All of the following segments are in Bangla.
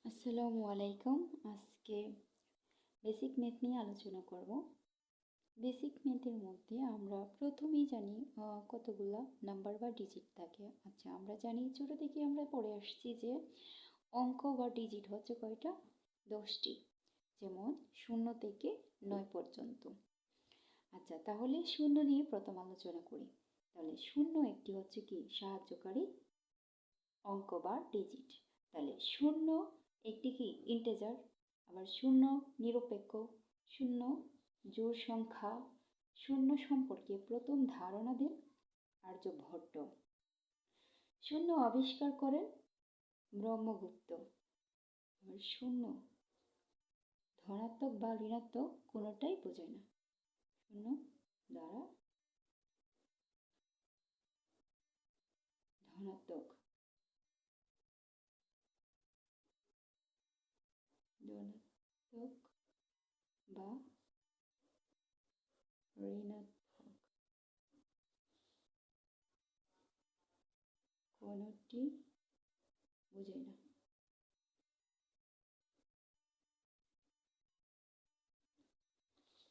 আসসালামু আলাইকুম। আজকে বেসিক ম্যাথ নিয়ে আলোচনা করব। বেসিক ম্যাথের মধ্যে আমরা প্রথমেই জানি কতগুলা নাম্বার বা ডিজিট থাকে। আচ্ছা, আমরা জানি ছোটো থেকে আমরা পড়ে আসছি যে অঙ্ক বা ডিজিট হচ্ছে কয়টা? 10টি। যেমন 0 থেকে 9 পর্যন্ত। আচ্ছা, তাহলে 0 নিয়ে প্রথম আলোচনা করি। তাহলে 0 একটি হচ্ছে কি সাহায্যকারী অঙ্ক বা ডিজিট। তাহলে 0 একটি কি ইন্টেজার, আবার 0 নিরপেক্ষ, 0 জোড় সংখ্যা। 0 সম্পর্কে প্রথম ধারণা দেন আর্যভট্ট। 0 আবিষ্কার করেন ব্রহ্মগুপ্ত। আবার 0 ধনাত্মক বা ঋণাত্মক কোনোটাই বোঝায় না। 0 দ্বারা ধনাত্মক ধনাত্মক বা ঋণাত্মক কোনোটি বোঝায় না।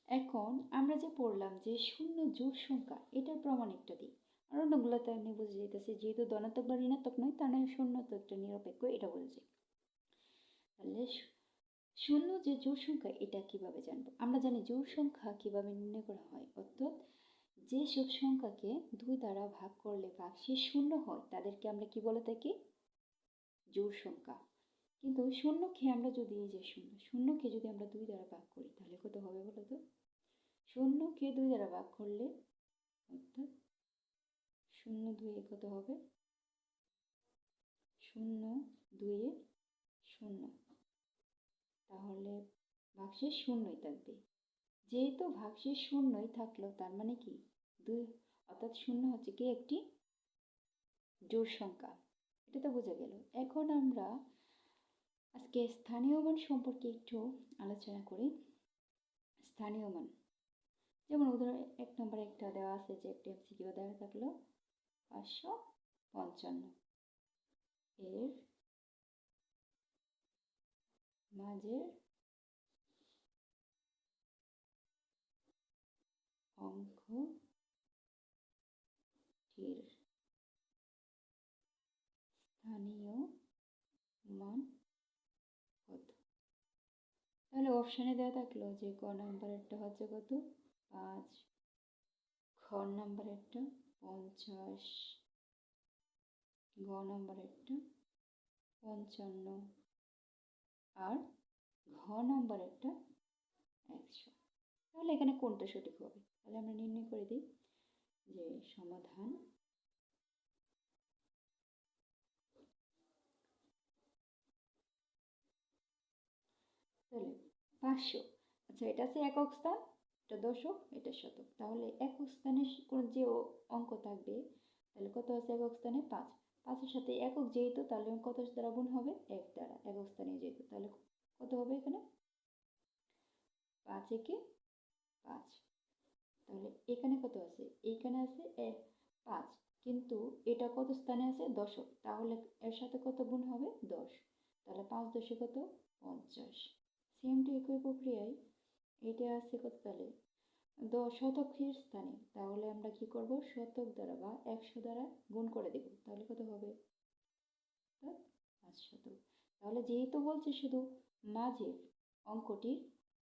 এখন আমরা যে পড়লাম যে 0 জোড় সংখ্যা, এটার প্রমাণ একটা দিই। আর অন্যগুলোতে এমনি বুঝে যেতেছে যেহেতু ধনাত্মক বা ঋণাত্মক নয়, তার মানে 0 তো একটা নিরপেক্ষ, এটা বলছে। তাহলে 0 যে জোড় সংখ্যা, এটা কিভাবে জানবো? আমরা জানি জোড় সংখ্যা কিভাবে নির্ণয় করা হয়, অর্থাৎ যে সব সংখ্যাকে 2 দ্বারা ভাগ করলে ভাগশেষ 0 হয় তাদেরকে আমরা কি বলে থাকি? জোড় সংখ্যা। কিন্তু শূন্যকে আমরা যদি এই যে 0কে যদি আমরা 2 দ্বারা ভাগ করি তাহলে কত হবে বলো তো? 0কে 2 দ্বারা ভাগ করলে অর্থাৎ 0 2 কত হবে? 0 2 0। তাহলে ভাগশেষ শূন্যই থাকবে। যেহেতু ভাগশেষ শূন্যই থাকলো, তার মানে কি 2, অর্থাৎ 0 হচ্ছে কি একটি জোড় সংখ্যা। এটা তো বোঝা গেল। এখন আমরা আজকে স্থানীয় মান সম্পর্কে একটু আলোচনা করি। স্থানীয় মান, যেমন উদাহরণ 1 নম্বরে একটা দেওয়া আছে যে একটা এমসিকিউ দেওয়া থাকলো 555 এর মাঝের অঙ্কটির স্থানীয় মান কত? তাহলে অপশানে দেওয়া থাকলো যে ক নাম্বারেরটা হচ্ছে কত? 5, খ নাম্বারেরটা 50, গ নাম্বারেরটা 55 আর ঘ নাম্বারেরটা 100। তাহলে এখানে কোনটা সঠিক হবে? তাহলে আমরা নির্ণয় করে দিই যে সমাধান তাহলে 500। আচ্ছা, এটা আছে একক স্থান, এটা দশক, এটা শতক। তাহলে একক স্থানে কোন যে অঙ্ক থাকবে, তাহলে কত আছে একক স্থানে? 5। 5-এর সাথে একক যেহেতু, তাহলে কত দ্বারা গুণ হবে? 1 দ্বারা। একক স্থানে যেহেতু, তাহলে কত হবে এখানে? 5 একে 5। তাহলে এখানে কত আছে? এইখানে আছে 5, কিন্তু এটা কত স্থানে আছে? দশক। তাহলে এর সাথে কত গুণ হবে? 10। তাহলে 5 10 কত? 50। সেম টু একই প্রক্রিয়ায় এটা আছে কত? তাহলে শতকের স্থানে। তাহলে আমরা কি করব? শতক দ্বারা বা 100 দ্বারা গুণ করে দেব। তাহলে কত হবে? 500। তাহলে যেহেতু বলছে শুধু মাঝের অঙ্কটির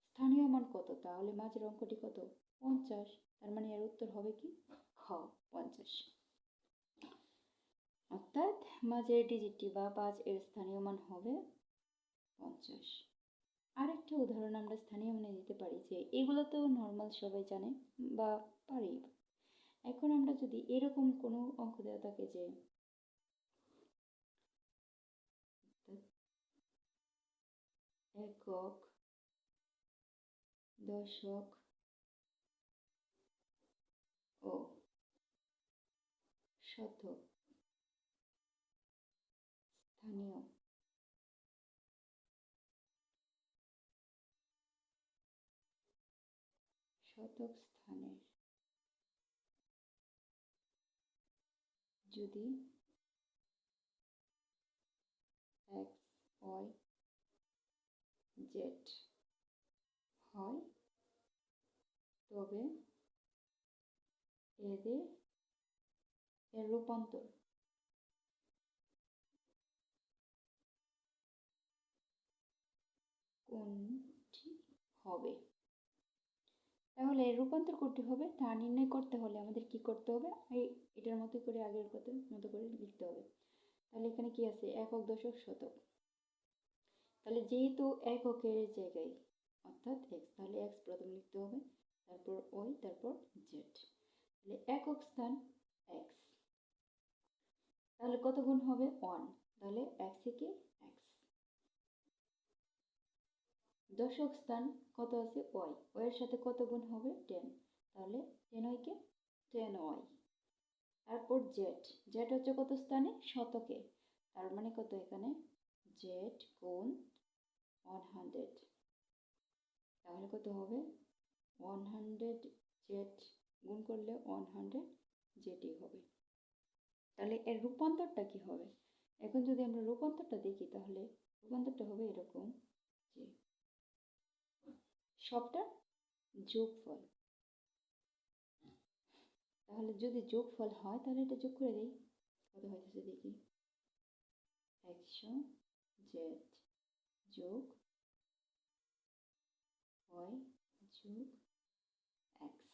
স্থানীয় মান কত, তাহলে মাঝের অঙ্কটি কত? 50। তার মানে এর উত্তর হবে কি? খ 50। অর্থাৎ মাঝের ডিজিটটি বা 5 এর স্থানীয় মান হবে 50। আরেকটা উদাহরণ আমরা স্থানীয় মানে দিতে পারি, যে এগুলো তো নর্মাল সবাই জানে বা পারি। এখন আমরা যদি এরকম কোনো অঙ্ক দেওয়া থাকে যে একক, দশক ও শতক স্থানীয় শতক স্থানের যদি ওয়াই জেড হয়, তবে এর রূপান্তর কোনটি হবে? তাহলে এর রূপান্তর কোনটি হবে তা নির্ণয় করতে হলে আমাদের কি করতে হবে? এটার মতো করে আগের মতো করে লিখতে হবে। তাহলে এখানে কি আছে? একক, দশক, শতক। তাহলে যেহেতু এককের জায়গায় অর্থাৎ এক্স, তাহলে এক্স প্রথম লিখতে হবে, তারপর ওয়াই, তারপর জেড। তাহলে একক স্থান এক্স, তাহলে কত গুণ হবে? 1। তাহলে এক্স থেকে এক্স। দশক স্থান কত আছে? ওয়াই, ওয়ের সাথে কত গুণ হবে? 10। তাহলে 10 ওয়াই কে 10 ওয়াই। তারপর জেড, জেড হচ্ছে কত স্থানে? শতকে, তার মানে কত এখানে? জেড গুণ 100। তাহলে কত হবে? 100 জেড গুণ করলে 100 জেডই হবে। তাহলে এর রূপান্তরটা কি হবে? এখন যদি আমরা রূপান্তরটা দেখি, তাহলে রূপান্তরটা হবে এরকম যে সবটা যোগফল। তাহলে যদি যোগফল হয় তাহলে এটা যোগ করে দিই, কত হয়েছে দেখি। 100 জেড যোগ ওয়াই যোগ এক্স।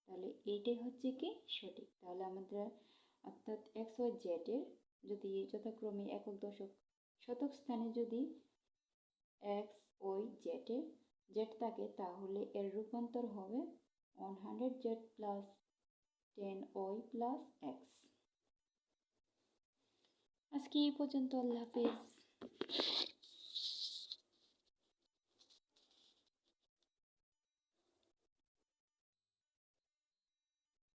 তাহলে এইটাই হচ্ছে কি সঠিক। তাহলে আমাদের অর্থাৎ এক্স ওয়াই জেড এর যদি যথাক্রমে একক, দশক, শতক স্থানে যদি এক্স ওয়াই জেড এ জেড থাকে, তাহলে এর রূপান্তর হবে 100 Z plus 10 Y plus X. আজকে এই পর্যন্ত। আল্লাহ হাফেজ।